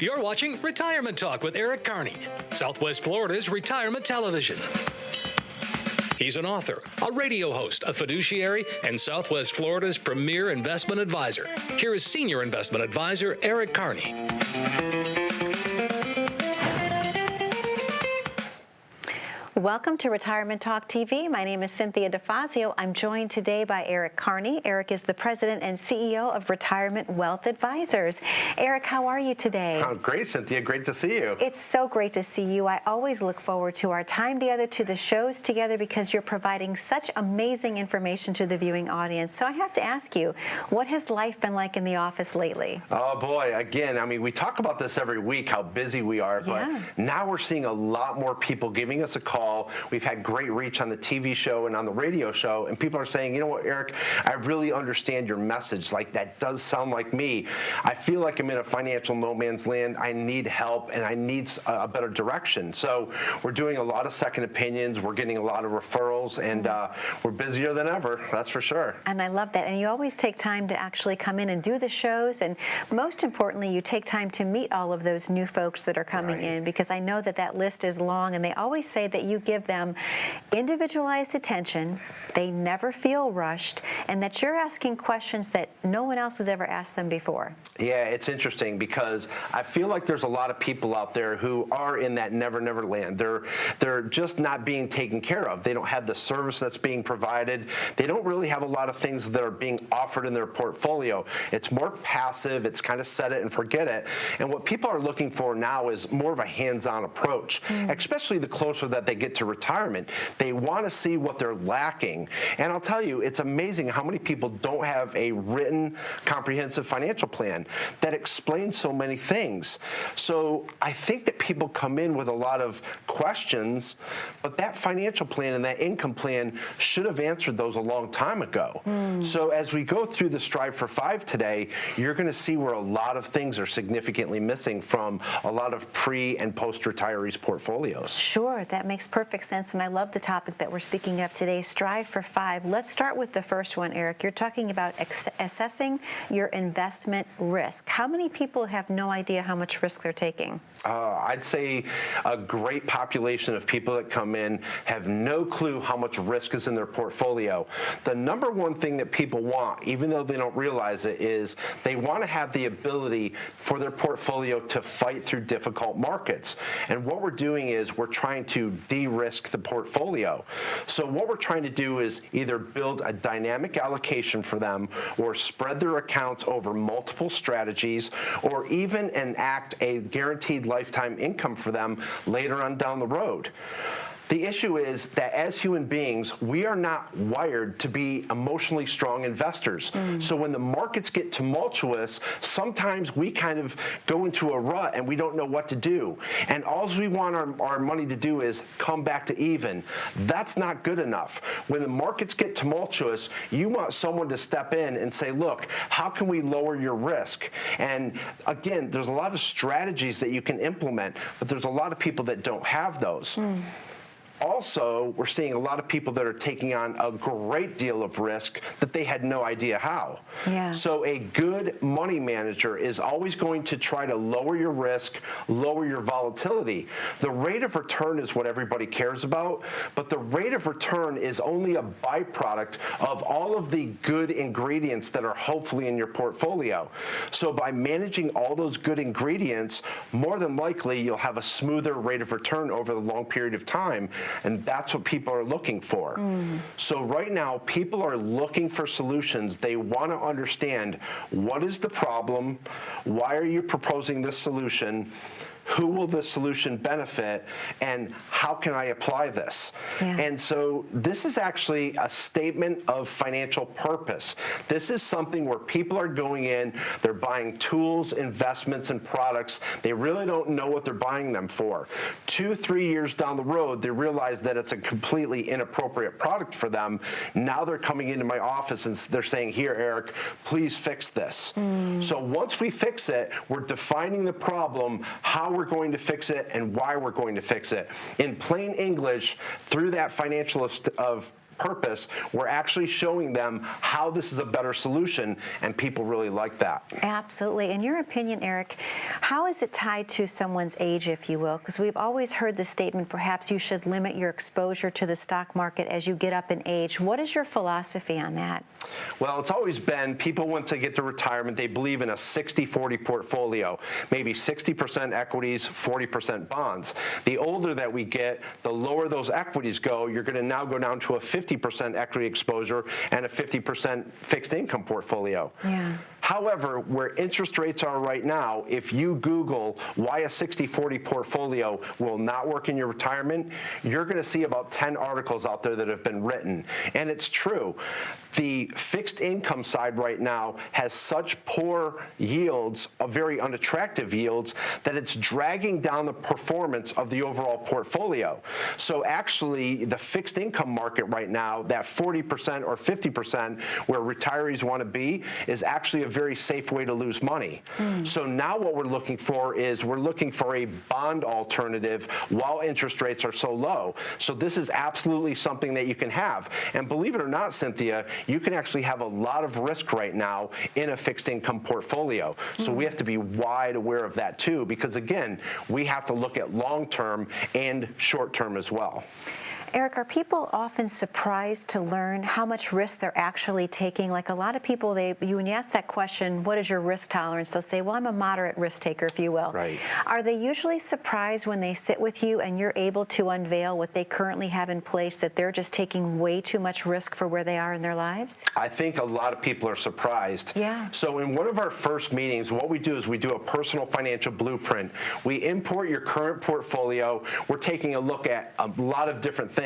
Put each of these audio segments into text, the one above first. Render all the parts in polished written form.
You're watching Retirement Talk with Eric Kearney, Southwest Florida's retirement television. He's an author, a radio host, a fiduciary, and Southwest Florida's premier investment advisor. Here is Senior Investment Advisor Eric Kearney. Welcome to Retirement Talk TV. My name is Cynthia DeFazio. I'm joined today by Eric Kearney. Eric is the president and CEO of Retirement Wealth Advisors. Eric, how are you today? Oh, great, Cynthia. Great to see you. It's so great to see you. I always look forward to our time together, to the shows together, because you're providing such amazing information to the viewing audience. So I have to ask you, what has life been like in the office lately? Oh, boy. Again, I mean, we talk about this every week, how busy we are, but now we're seeing a lot more people giving us a call. We've had great reach on the TV show and on the radio show, and people are saying, you know what, Eric, I really understand your message. Like, that does sound like me. I feel like I'm in a financial no man's land. I need help, and I need a better direction. So we're doing a lot of second opinions. We're getting a lot of referrals, and we're busier than ever, that's for sure. And I love that. And you always take time to actually come in and do the shows, and most importantly, you take time to meet all of those new folks that are coming in, because I know that that list is long, and they always say that you give them individualized attention, they never feel rushed, and that you're asking questions that no one else has ever asked them before. Yeah, it's interesting because I feel like there's a lot of people out there who are in that never land. They're just not being taken care of. They don't have the service that's being provided. They don't really have a lot of things that are being offered in their portfolio. It's more passive. It's kind of set it and forget it. And what people are looking for now is more of a hands-on approach, especially the closer that they get to retirement. They want to see what they're lacking. And I'll tell you, it's amazing how many people don't have a written, comprehensive financial plan that explains so many things. So I think that people come in with a lot of questions, but that financial plan and that income plan should have answered those a long time ago. So as we go through the Strive for 5 today, you're going to see where a lot of things are significantly missing from a lot of pre- and post-retirees' portfolios. Sure, that makes perfect sense, and I love the topic that we're speaking of today, Strive for 5. Let's start with the first one, Eric. You're talking about assessing your investment risk. How many people have no idea how much risk they're taking? I'd say a great population of people that come in have no clue how much risk is in their portfolio. The number one thing that people want, even though they don't realize it, is they want to have the ability for their portfolio to fight through difficult markets. And what we're doing is we're trying to de-risk the portfolio. So what we're trying to do is either build a dynamic allocation for them, or spread their accounts over multiple strategies, or even enact a guaranteed lifetime income for them later on down the road. The issue is that as human beings, we are not wired to be emotionally strong investors. So when the markets get tumultuous, sometimes we kind of go into a rut and we don't know what to do. And all we want our money to do is come back to even. That's not good enough. When the markets get tumultuous, you want someone to step in and say, look, how can we lower your risk? And again, there's a lot of strategies that you can implement, but there's a lot of people that don't have those. Also, we're seeing a lot of people that are taking on a great deal of risk that they had no idea how. So a good money manager is always going to try to lower your risk, lower your volatility. The rate of return is what everybody cares about, but the rate of return is only a byproduct of all of the good ingredients that are hopefully in your portfolio. So by managing all those good ingredients, more than likely you'll have a smoother rate of return over the long period of time. And that's what people are looking for. So right now, people are looking for solutions. They want to understand, what is the problem? Why are you proposing this solution? Who will this solution benefit, and how can I apply this? And so this is actually a statement of financial purpose. This is something where people are going in, they're buying tools, investments, and products. They really don't know what they're buying them for. 2-3 years down the road, they realize that it's a completely inappropriate product for them. Now they're coming into my office and they're saying, here, Eric, please fix this. So once we fix it, we're defining the problem, how we're going to fix it, and why we're going to fix it. In plain English, through that financial purpose. We're actually showing them how this is a better solution, and people really like that. Absolutely. In your opinion, Eric, how is it tied to someone's age, if you will? Because we've always heard the statement, perhaps you should limit your exposure to the stock market as you get up in age. What is your philosophy on that? Well, it's always been, people once they get to retirement, they believe in a 60-40 portfolio, maybe 60% equities, 40% bonds. The older that we get, the lower those equities go. You're going to now go down to a 50% equity exposure and a 50% fixed income portfolio. Yeah. However, where interest rates are right now, if you Google why a 60-40 portfolio will not work in your retirement, you're going to see about 10 articles out there that have been written. And it's true. The fixed income side right now has such poor yields, very unattractive yields, that it's dragging down the performance of the overall portfolio. So actually, the fixed income market right now, that 40% or 50% where retirees want to be, is actually a very safe way to lose money. So now what we're looking for is we're looking for a bond alternative while interest rates are so low. So this is absolutely something that you can have. And believe it or not, Cynthia, you can actually have a lot of risk right now in a fixed income portfolio. So we have to be wide aware of that too, because again, we have to look at long-term and short-term as well. Eric, are people often surprised to learn how much risk they're actually taking? Like a lot of people, when you ask that question, what is your risk tolerance? They'll say, well, I'm a moderate risk taker, if you will. Right. Are they usually surprised when they sit with you and you're able to unveil what they currently have in place, that they're just taking way too much risk for where they are in their lives? I think a lot of people are surprised. Yeah. So in one of our first meetings, what we do is we do a personal financial blueprint. We import your current portfolio. We're taking a look at a lot of different things.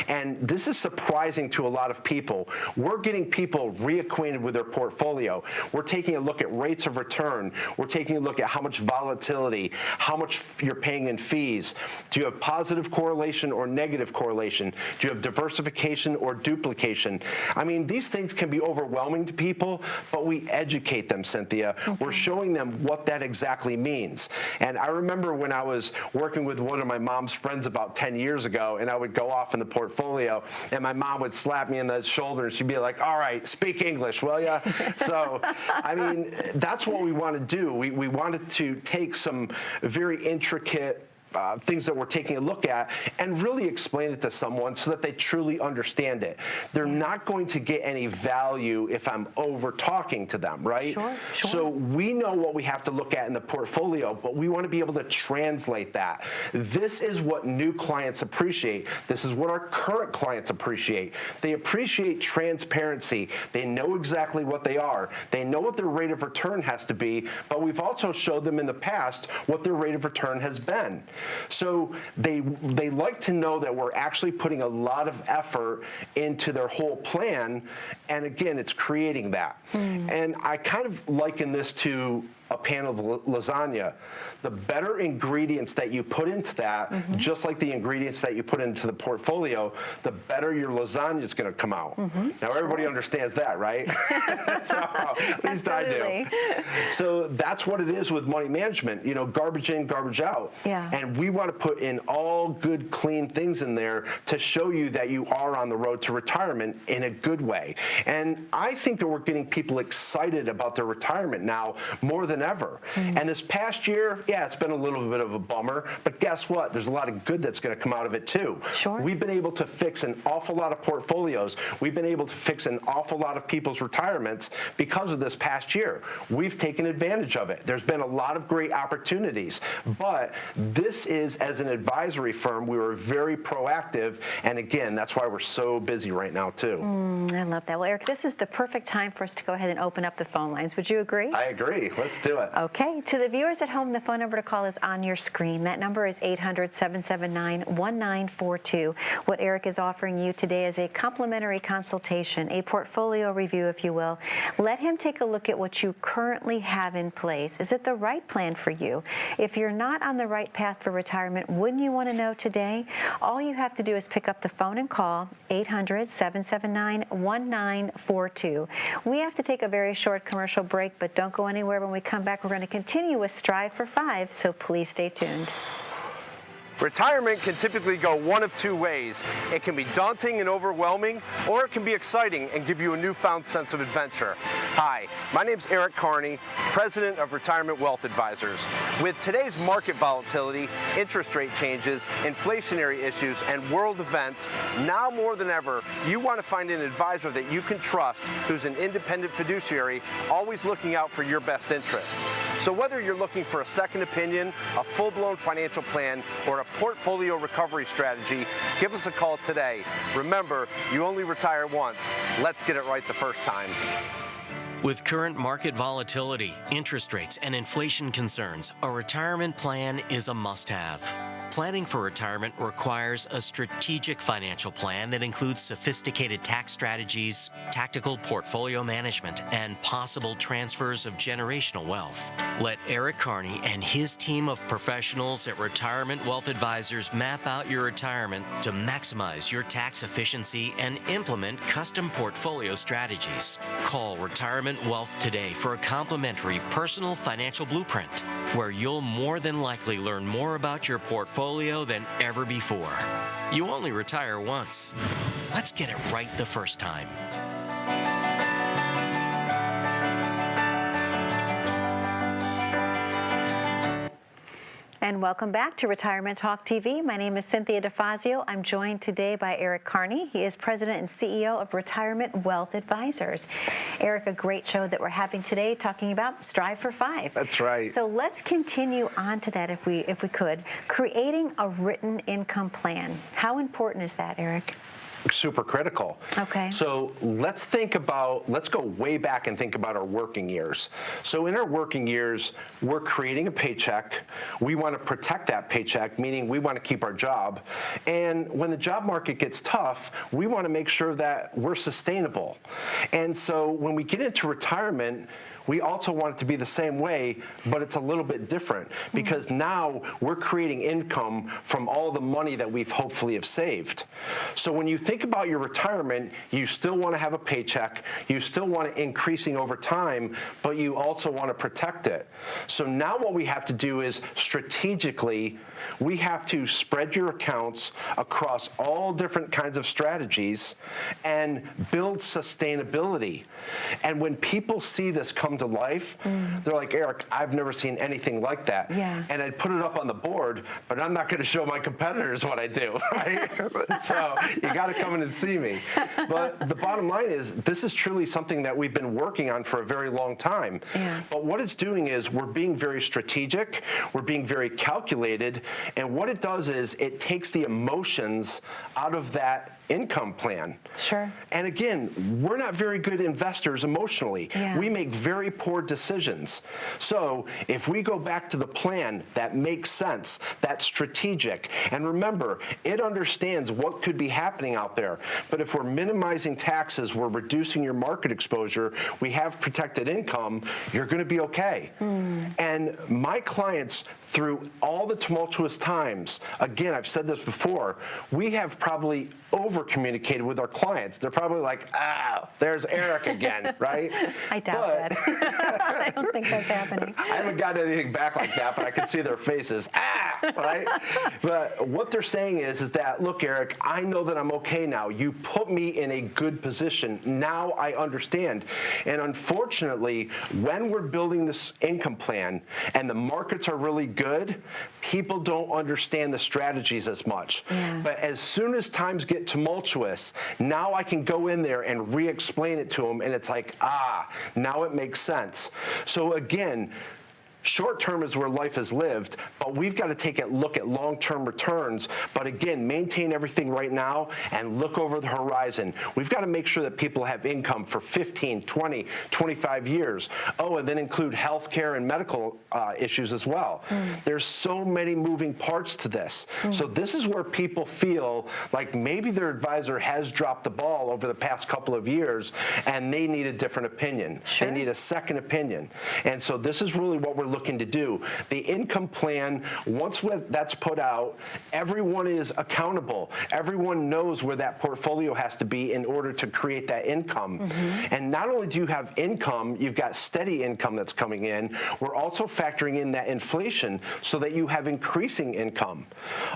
And this is surprising to a lot of people. We're getting people reacquainted with their portfolio. We're taking a look at rates of return. We're taking a look at how much volatility, how much you're paying in fees. Do you have positive correlation or negative correlation? Do you have diversification or duplication? I mean, these things can be overwhelming to people, but we educate them, Cynthia. We're showing them what that exactly means. And I remember when I was working with one of my mom's friends about 10 years ago, and I would go off in the portfolio, and my mom would slap me in the shoulder, and she'd be like, all right, speak English, will ya? So, I mean, that's what we want to do. We wanted to take some very intricate things that we're taking a look at and really explain it to someone so that they truly understand it. They're not going to get any value if I'm over talking to them, right? Sure. So we know what we have to look at in the portfolio, but we want to be able to translate that. This is what new clients appreciate. This is what our current clients appreciate. They appreciate transparency. They know exactly what they are. They know what their rate of return has to be, but we've also showed them in the past what their rate of return has been. So they like to know that we're actually putting a lot of effort into their whole plan, and again, it's creating that. And I kind of liken this to a pan of lasagna. The better ingredients that you put into that, just like the ingredients that you put into the portfolio, the better your lasagna is going to come out. Now, everybody understands that, right? So, at least I do. So that's what it is with money management, you know, garbage in, garbage out. Yeah. And we want to put in all good, clean things in there to show you that you are on the road to retirement in a good way. And I think that we're getting people excited about their retirement now more than ever. And this past year, yeah, it's been a little bit of a bummer, but guess what? There's a lot of good that's going to come out of it too. Sure. We've been able to fix an awful lot of portfolios. We've been able to fix an awful lot of people's retirements because of this past year. We've taken advantage of it. There's been a lot of great opportunities, but this is, as an advisory firm, we were very proactive, and again, that's why we're so busy right now too. I love that. Well, Eric, this is the perfect time for us to go ahead and open up the phone lines. Would you agree? I agree. Let's do it. Okay. To the viewers at home, the phone number to call is on your screen. That number is 800-779-1942. What Eric is offering you today is a complimentary consultation, a portfolio review, if you will. Let him take a look at what you currently have in place. Is it the right plan for you? If you're not on the right path for retirement, wouldn't you want to know today? All you have to do is pick up the phone and call 800-779-1942. We have to take a very short commercial break, but don't go anywhere. When we come back, we're going to continue with Strive for 5, so please stay tuned. Retirement can typically go one of two ways. It can be daunting and overwhelming, or it can be exciting and give you a newfound sense of adventure. Hi, my name's Eric Kearney, President of Retirement Wealth Advisors. With today's market volatility, interest rate changes, inflationary issues, and world events, now more than ever, you want to find an advisor that you can trust who's an independent fiduciary, always looking out for your best interests. So whether you're looking for a second opinion, a full-blown financial plan, or a portfolio recovery strategy, give us a call today. Remember, you only retire once. Let's get it right the first time. With current market volatility, interest rates, and inflation concerns, a retirement plan is a must-have. Planning for retirement requires a strategic financial plan that includes sophisticated tax strategies, tactical portfolio management, and possible transfers of generational wealth. Let Eric Kearney and his team of professionals at Retirement Wealth Advisors map out your retirement to maximize your tax efficiency and implement custom portfolio strategies. Call Retirement Wealth today for a complimentary personal financial blueprint, where you'll more than likely learn more about your portfolio than ever before. You only retire once. Let's get it right the first time. And welcome back to Retirement Talk TV. My name is Cynthia DeFazio. I'm joined today by Eric Kearney. He is President and CEO of Retirement Wealth Advisors. Eric, a great show that we're having today talking about Strive for Five. That's right. So let's continue on to that if we could. Creating a written income plan. How important is that, Eric? Super critical. Okay. So let's go way back and think about our working years. So in our working years, we're creating a paycheck. We want to protect that paycheck, meaning we want to keep our job. And when the job market gets tough, we want to make sure that we're sustainable. And so when we get into retirement, we also want it to be the same way, but it's a little bit different because now we're creating income from all the money that we've hopefully have saved. So when you think about your retirement, you still want to have a paycheck, you still want it increasing over time, but you also want to protect it. So now what we have to do is strategically, we have to spread your accounts across all different kinds of strategies and build sustainability. And when people see this come to life, they're like, Eric, I've never seen anything like that. Yeah. And I'd put it up on the board, but I'm not going to show my competitors what I do, right? So you got to come in and see me. But the bottom line is, this is truly something that we've been working on for a very long time. Yeah. But what it's doing is we're being very strategic, we're being very calculated, and what it does is it takes the emotions out of that income plan. Sure. And again, we're not very good investors emotionally. Yeah. We make very poor decisions. So if we go back to the plan that makes sense, that's strategic, and remember, it understands what could be happening out there. But if we're minimizing taxes, we're reducing your market exposure, we have protected income, you're going to be okay. And my clients, through all the tumultuous times, again, I've said this before, we have probably over-communicated with our clients. They're probably like, there's Eric again, right? I doubt that. I don't think that's happening. I haven't gotten anything back like that, but I can see their faces, right? But what they're saying is that, look, Eric, I know that I'm okay now. You put me in a good position. Now I understand. And unfortunately, when we're building this income plan and the markets are really good, people don't understand the strategies as much. Yeah. But as soon as times get tumultuous, now I can go in there and re-explain it to them, and it's like, now it makes sense. So again, short term is where life is lived, but we've got to take a look at long-term returns. But again, maintain everything right now and look over the horizon. We've got to make sure that people have income for 15, 20, 25 years. Oh, and then include healthcare and medical issues as well. There's so many moving parts to this. So this is where people feel like maybe their advisor has dropped the ball over the past couple of years and they need a different opinion. Sure. They need a second opinion. And so this is really what we're looking looking to do. The income plan, once that's put out, everyone is accountable. Everyone knows where that portfolio has to be in order to create that income. And not only do you have income, you've got steady income that's coming in. We're also factoring in that inflation so that you have increasing income.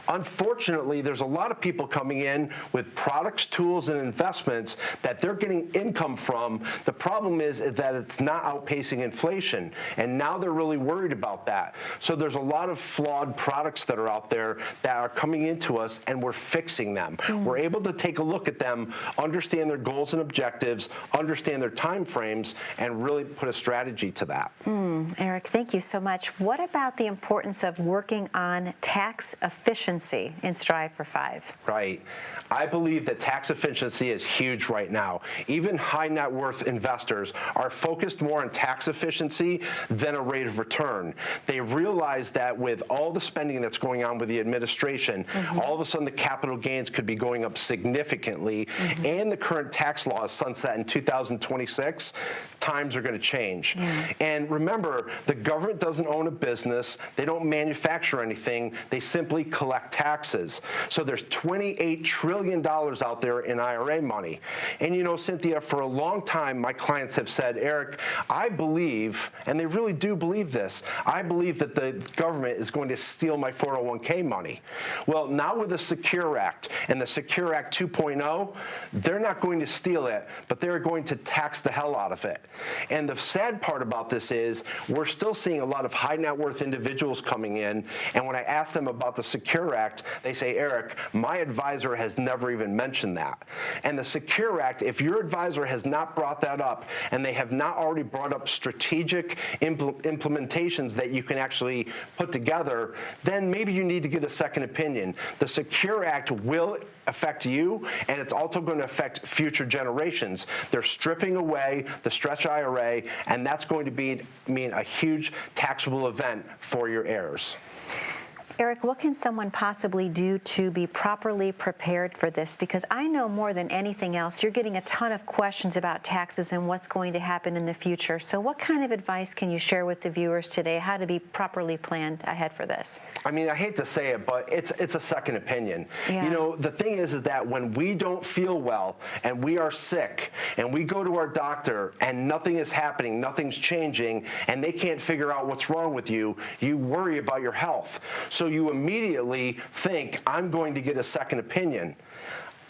Unfortunately, there's a lot of people coming in with products, tools, and investments that they're getting income from. The problem is that it's not outpacing inflation, and now they're really worried about that. So there's a lot of flawed products that are out there that are coming into us, and we're fixing them. We're able to take a look at them, understand their goals and objectives, understand their time frames, and really put a strategy to that. Eric, thank you so much. What about the importance of working on tax efficiency in Strive for 5? Right. I believe that tax efficiency is huge right now. Even high net worth investors are focused more on tax efficiency than a rate of return. They realize that with all the spending that's going on with the administration, all of a sudden the capital gains could be going up significantly, and the current tax law is sunset in 2026. Times are going to change. And remember, the government doesn't own a business. They don't manufacture anything. They simply collect taxes. So there's $28 trillion out there in IRA money. And you know, Cynthia, for a long time, my clients have said, Eric, I believe, and they really do believe this, I believe that the government is going to steal my 401k money. Well, now with the Secure Act and the Secure Act 2.0, they're not going to steal it, but they're going to tax the hell out of it. And the sad part about this is we're still seeing a lot of high net worth individuals coming in, and when I ask them about the Secure Act, they say, Eric, my advisor has never even mentioned that. And the Secure Act, if your advisor has not brought that up and they have not already brought up strategic implementations that you can actually put together, then maybe you need to get a second opinion. The Secure Act will affect you, and it's also going to affect future generations. They're stripping away the stretch IRA, and that's going to mean a huge taxable event for your heirs. Eric, what can someone possibly do to be properly prepared for this? Because I know more than anything else, you're getting a ton of questions about taxes and what's going to happen in the future. So what kind of advice can you share with the viewers today, how to be properly planned ahead for this? I mean, I hate to say it, but it's a second opinion. You know, the thing is that when we don't feel well and we are sick and we go to our doctor and nothing is happening, nothing's changing, and they can't figure out what's wrong with you, you worry about your health. So you immediately think, I'm going to get a second opinion.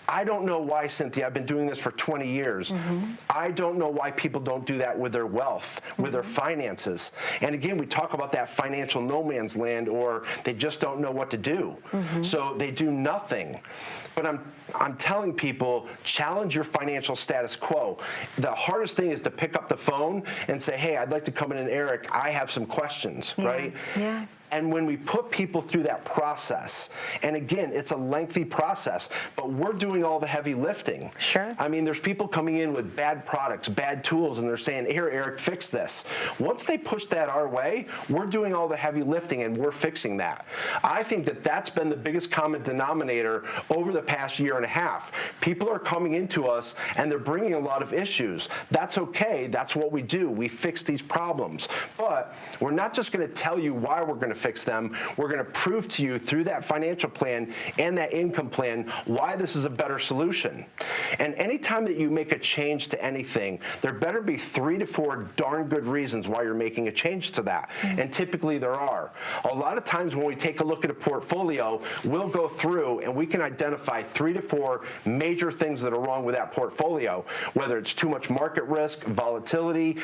I don't know why, Cynthia. I've been doing this for 20 years. I don't know why people don't do that with their wealth, with their finances. And again, we talk about that financial no man's land, or they just don't know what to do. So they do nothing. But I'm telling people, challenge your financial status quo. The hardest thing is to pick up the phone and say, hey, I'd like to come in, and Eric, I have some questions, right? And when we put people through that process, and again, it's a lengthy process, but we're doing all the heavy lifting. I mean, there's people coming in with bad products, bad tools, and they're saying, here, Eric, fix this. Once they push that our way, we're doing all the heavy lifting, and we're fixing that. I think that that's been the biggest common denominator over the past year and a half. People are coming into us, and they're bringing a lot of issues. That's okay. That's what we do. We fix these problems. But we're not just going to tell you why we're going to fix them. We're going to prove to you through that financial plan and that income plan why this is a better solution. And anytime that you make a change to anything, there better be 3 to 4 darn good reasons why you're making a change to that. And typically there are. A lot of times when we take a look at a portfolio, we'll go through and we can identify 3 to 4 major things that are wrong with that portfolio, whether it's too much market risk, volatility,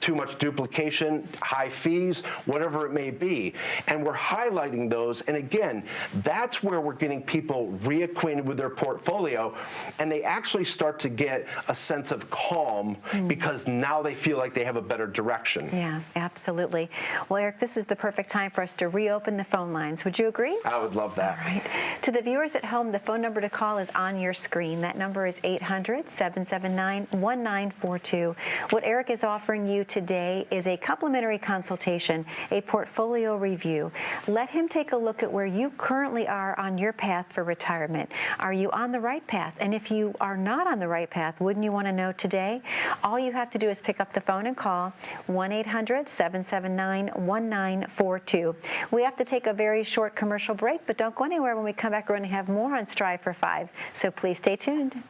too much duplication, high fees, whatever it may be. And we're highlighting those. And again, that's where we're getting people reacquainted with their portfolio, and they actually start to get a sense of calm because now they feel like they have a better direction. Yeah, absolutely. Well, Eric, this is the perfect time for us to reopen the phone lines. Would you agree? I would love that. All right. To the viewers at home, the phone number to call is on your screen. That number is 800-779-1942. What Eric is offering you today is a complimentary consultation, a portfolio review. Let him take a look at where you currently are on your path for retirement. Are you on the right path? And if you are not on the right path, wouldn't you want to know today? All you have to do is pick up the phone and call 1-800-779-1942. We have to take a very short commercial break, but don't go anywhere. When we come back, we're going to have more on Strive for 5. So please stay tuned.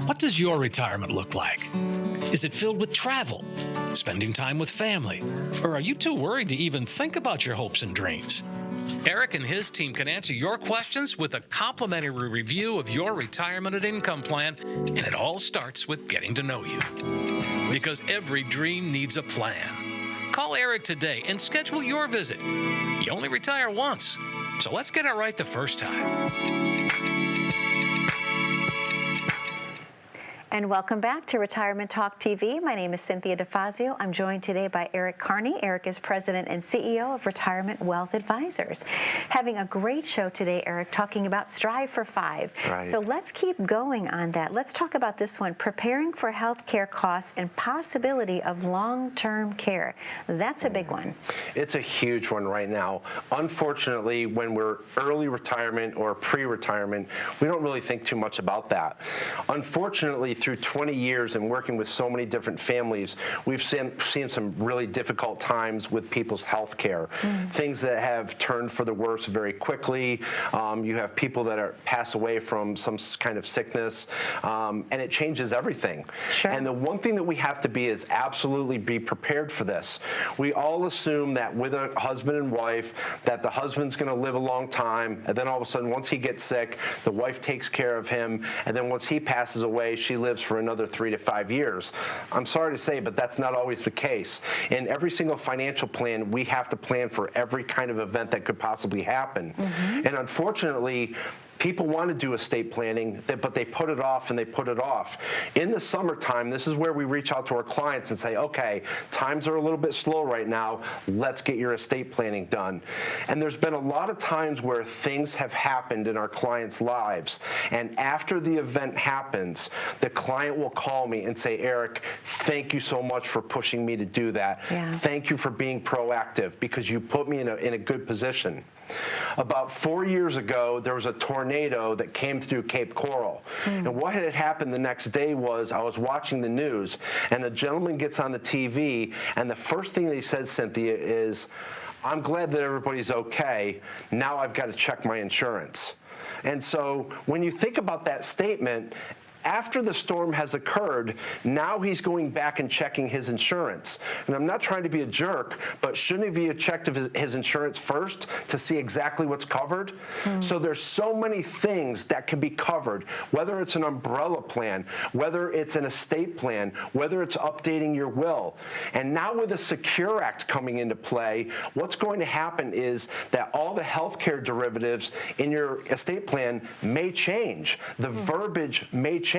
What does your retirement look like? Is it filled with travel, spending time with family, or are you too worried to even think about your hopes and dreams? Eric and his team can answer your questions with a complimentary review of your retirement and income plan, and it all starts with getting to know you. Because every dream needs a plan. Call Eric today and schedule your visit. You only retire once, so let's get it right the first time. And welcome back to Retirement Talk TV. My name is Cynthia DeFazio. I'm joined today by Eric Kearney. Eric is President and CEO of Retirement Wealth Advisors. Having a great show today, Eric, talking about Strive for 5. Right. So let's keep going on that. Let's talk about this one, preparing for health care costs and possibility of long-term care. That's a big one. It's a huge one right now. Unfortunately, when we're early retirement or pre-retirement, we don't really think too much about that. Unfortunately, through 20 years and working with so many different families, we've seen some really difficult times with people's health care. Things that have turned for the worse very quickly. You have people that pass away from some kind of sickness, and it changes everything. Sure. And the one thing that we have to be is absolutely be prepared for this. We all assume that with a husband and wife, that the husband's going to live a long time, and then all of a sudden, once he gets sick, the wife takes care of him, and then once he passes away, she lives for another 3 to 5 years. I'm sorry to say, but that's not always the case. In every single financial plan, we have to plan for every kind of event that could possibly happen. And unfortunately, people want to do estate planning, but they put it off and they put it off. In the summertime, this is where we reach out to our clients and say, okay, times are a little bit slow right now. Let's get your estate planning done. And there's been a lot of times where things have happened in our clients' lives. And after the event happens, the client will call me and say, Eric, thank you so much for pushing me to do that. Yeah. Thank you for being proactive because you put me in a good position. About 4 years ago, there was a tornado that came through Cape Coral. And what had happened the next day was I was watching the news, and a gentleman gets on the TV, and the first thing that he says, Cynthia, is, I'm glad that everybody's okay. Now I've got to check my insurance. And so when you think about that statement, after the storm has occurred, now he's going back and checking his insurance. And I'm not trying to be a jerk, but shouldn't he have checked his insurance first to see exactly what's covered? So there's so many things that can be covered, whether it's an umbrella plan, whether it's an estate plan, whether it's updating your will. And now with the Secure Act coming into play, what's going to happen is that all the healthcare derivatives in your estate plan may change. The verbiage may change.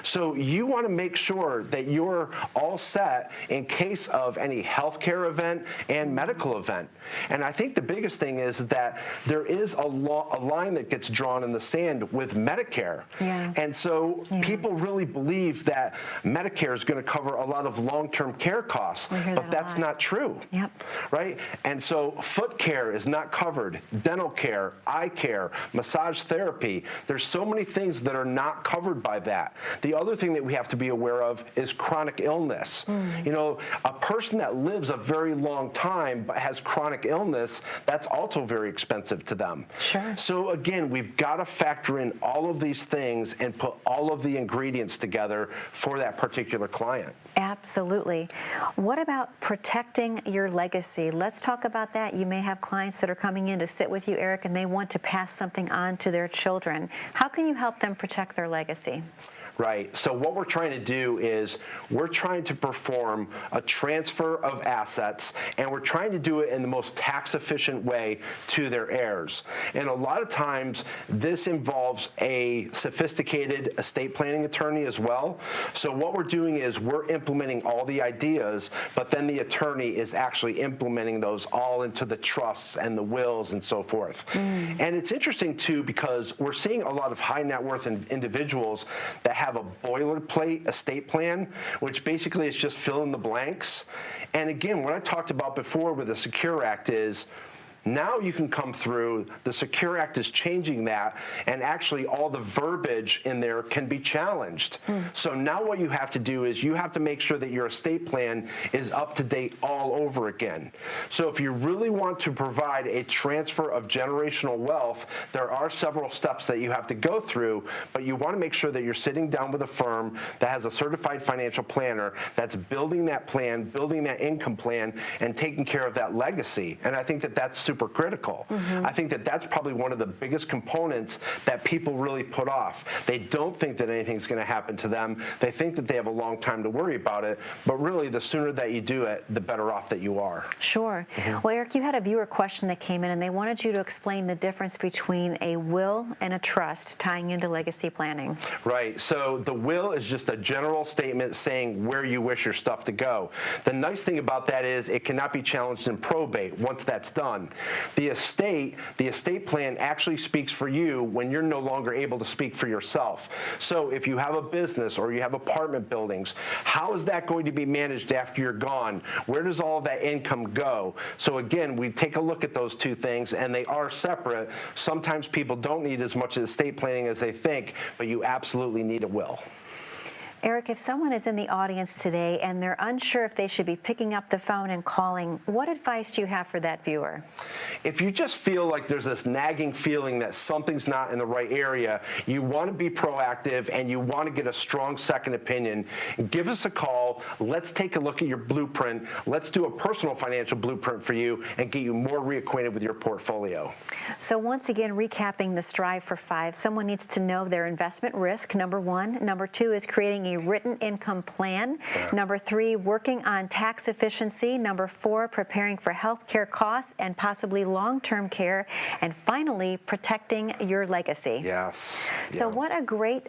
So you want to make sure that you're all set in case of any healthcare event and medical event. And I think the biggest thing is that there is a line that gets drawn in the sand with Medicare. Yeah. And so people really believe that Medicare is going to cover a lot of long-term care costs, but that's not true. Yep. Right? And so foot care is not covered, dental care, eye care, massage therapy. There's so many things that are not covered by that. The other thing that we have to be aware of is chronic illness. You know, a person that lives a very long time but has chronic illness, that's also very expensive to them. Sure. So again, we've got to factor in all of these things and put all of the ingredients together for that particular client. Absolutely. What about protecting your legacy? Let's talk about that. You may have clients that are coming in to sit with you, Eric, and they want to pass something on to their children. How can you help them protect their legacy? Right. So what we're trying to do is we're trying to perform a transfer of assets, and we're trying to do it in the most tax-efficient way to their heirs. And a lot of times, this involves a sophisticated estate planning attorney as well. So what we're doing is we're implementing all the ideas, but then the attorney is actually implementing those all into the trusts and the wills and so forth. And it's interesting, too, because we're seeing a lot of high net worth individuals that have have a boilerplate estate plan, which basically is just fill in the blanks. And again, what I talked about before with the Secure Act is, now you can come through, the Secure Act is changing that, and actually all the verbiage in there can be challenged. So now what you have to do is you have to make sure that your estate plan is up to date all over again. So if you really want to provide a transfer of generational wealth, there are several steps that you have to go through, but you want to make sure that you're sitting down with a firm that has a certified financial planner that's building that plan, building that income plan, and taking care of that legacy. And I think that that's super critical. I think that that's probably one of the biggest components that people really put off. They don't think that anything's going to happen to them. They think that they have a long time to worry about it, but really the sooner that you do it, the better off that you are. Sure. Well, Eric, you had a viewer question that came in, and they wanted you to explain the difference between a will and a trust tying into legacy planning. Right. So the will is just a general statement saying where you wish your stuff to go. The nice thing about that is it cannot be challenged in probate once that's done. The estate plan actually speaks for you when you're no longer able to speak for yourself. So if you have a business or you have apartment buildings, how is that going to be managed after you're gone? Where does all that income go? So again, we take a look at those two things, and they are separate. Sometimes people don't need as much estate planning as they think, but you absolutely need a will. Eric, if someone is in the audience today and they're unsure if they should be picking up the phone and calling, what advice do you have for that viewer? If you just feel like there's this nagging feeling that something's not in the right area, you want to be proactive and you want to get a strong second opinion, give us a call. Let's take a look at your blueprint. Let's do a personal financial blueprint for you and get you more reacquainted with your portfolio. So once again, recapping the Strive for 5, someone needs to know their investment risk, number 1. Number 2 is creating a written income plan. Number 3, working on tax efficiency. Number 4, preparing for health care costs and possibly long-term care. And finally, protecting your legacy. Yes. So what a great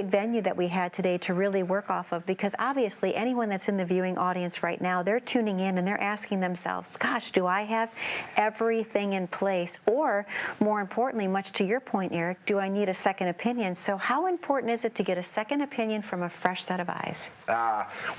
venue that we had today to really work off of, because obviously anyone that's in the viewing audience right now, they're tuning in and they're asking themselves, gosh, do I have everything in place? Or more importantly, much to your point, Eric, do I need a second opinion? So how important is it to get a second opinion from a fresh set of eyes?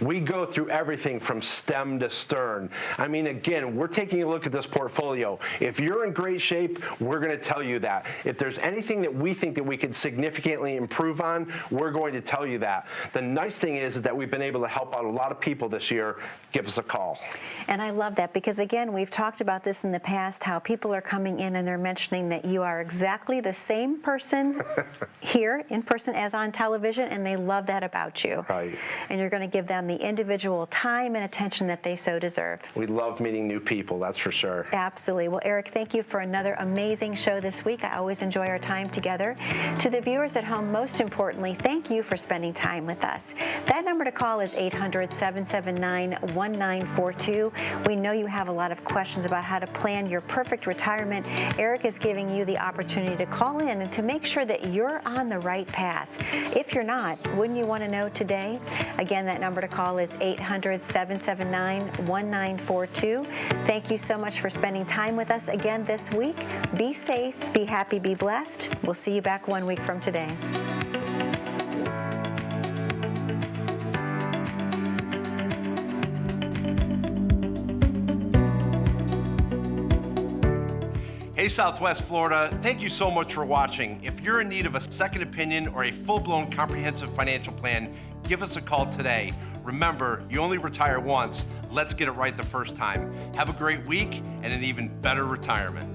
We go through everything from stem to stern. I mean, again, we're taking a look at this portfolio. If you're in great shape, we're going to tell you that. If there's anything that we think that we could significantly improve on, we're going to tell you that. The nice thing is that we've been able to help out a lot of people this year. Give us a call. And I love that, because again, we've talked about this in the past, how people are coming in and they're mentioning that you are exactly the same person here in person as on television, and they love that about you. Right. And you're going to give them the individual time and attention that they so deserve. We love meeting new people, that's for sure. Absolutely. Well, Eric, thank you for another amazing show this week. I always enjoy our time together. To the viewers at home, most importantly, thank you for spending time with us. That number to call is 800-779-1942. We know you have a lot of questions about how to plan your perfect retirement. Eric is giving you the opportunity to call in and to make sure that you're on the right path. If you're not, wouldn't you want to know today? Again, that number to call is 800-779-1942. Thank you so much for spending time with us again this week. Be safe, be happy, be blessed. We'll see you back 1 week from today. Hey, Southwest Florida, thank you so much for watching. If you're in need of a second opinion or a full-blown comprehensive financial plan, give us a call today. Remember, you only retire once. Let's get it right the first time. Have a great week and an even better retirement.